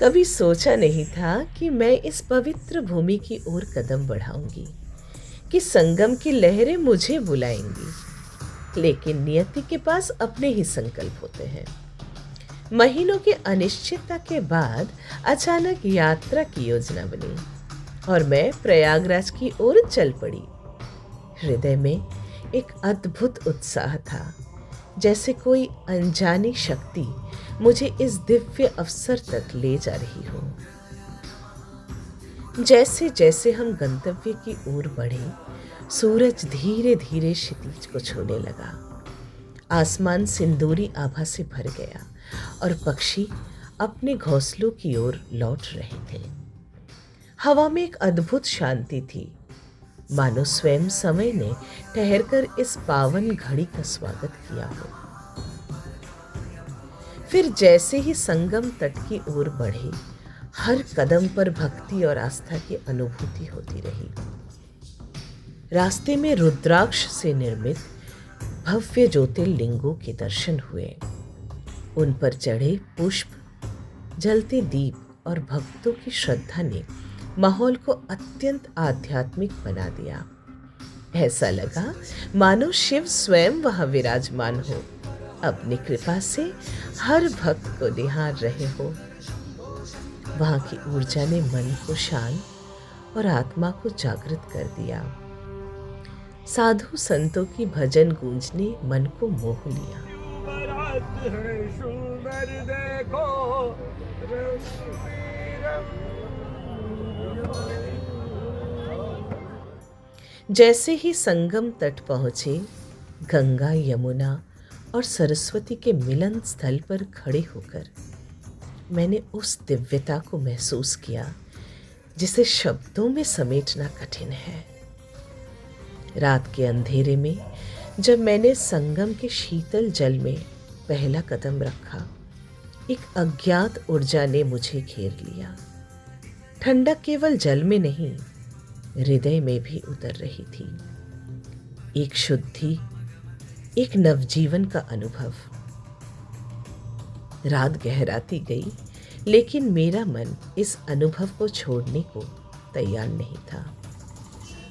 कभी सोचा नहीं था कि मैं इस पवित्र भूमि की ओर कदम बढ़ाऊंगी, कि संगम की लहरें मुझे बुलाएंगी। लेकिन नियति के पास अपने ही संकल्प होते हैं। महीनों की अनिश्चितता के बाद अचानक यात्रा की योजना बनी और मैं प्रयागराज की ओर चल पड़ी। हृदय में एक अद्भुत उत्साह था, जैसे कोई अनजानी शक्ति मुझे इस दिव्य अवसर तक ले जा रही हो। जैसे जैसे हम गंतव्य की ओर बढ़े, सूरज धीरे धीरे क्षितिज को छूने लगा। आसमान सिंदूरी आभा से भर गया और पक्षी अपने घोंसलों की ओर लौट रहे थे। हवा में एक अद्भुत शांति थी, मानो स्वयं समय ने ठहरकर इस पावन घड़ी का स्वागत किया हो। फिर जैसे ही संगम तट की ओर बढ़े, हर कदम पर भक्ति और आस्था की अनुभूति होती रही। रास्ते में रुद्राक्ष से निर्मित भव्य ज्योतिर्लिंगों के दर्शन हुए। उन पर चढ़े पुष्प, जलते दीप और भक्तों की श्रद्धा ने माहौल को अत्यंत आध्यात्मिक बना दिया। ऐसा लगा मानो शिव स्वयं वहां विराजमान हो, अपनी कृपा से हर भक्त को निहार रहे हो। वहां की ऊर्जा ने मन को शांत और आत्मा को जागृत कर दिया। साधु संतों की भजन गूंज ने मन को मोह लिया। जैसे ही संगम तट पहुंचे, गंगा, यमुना और सरस्वती के मिलन स्थल पर खड़े होकर मैंने उस दिव्यता को महसूस किया जिसे शब्दों में समेटना कठिन है। रात के अंधेरे में जब मैंने संगम के शीतल जल में पहला कदम रखा, एक अज्ञात ऊर्जा ने मुझे घेर लिया। ठंडक केवल जल में नहीं, हृदय में भी उतर रही थी। एक शुद्धि, एक नवजीवन का अनुभव। रात गहराती गई, लेकिन मेरा मन इस अनुभव को छोड़ने को तैयार नहीं था।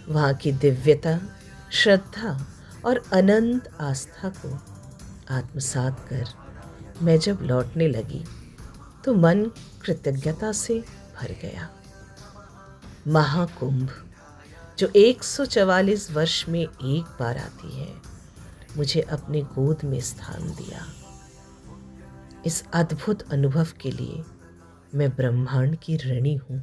वहां की दिव्यता, श्रद्धा और अनंत आस्था को आत्मसात कर मैं जब लौटने लगी तो मन कृतज्ञता से भर गया। महाकुंभ, जो 144 वर्ष में एक बार आती है, मुझे अपने गोद में स्थान दिया। इस अद्भुत अनुभव के लिए मैं ब्रह्मांड की ऋणी हूँ।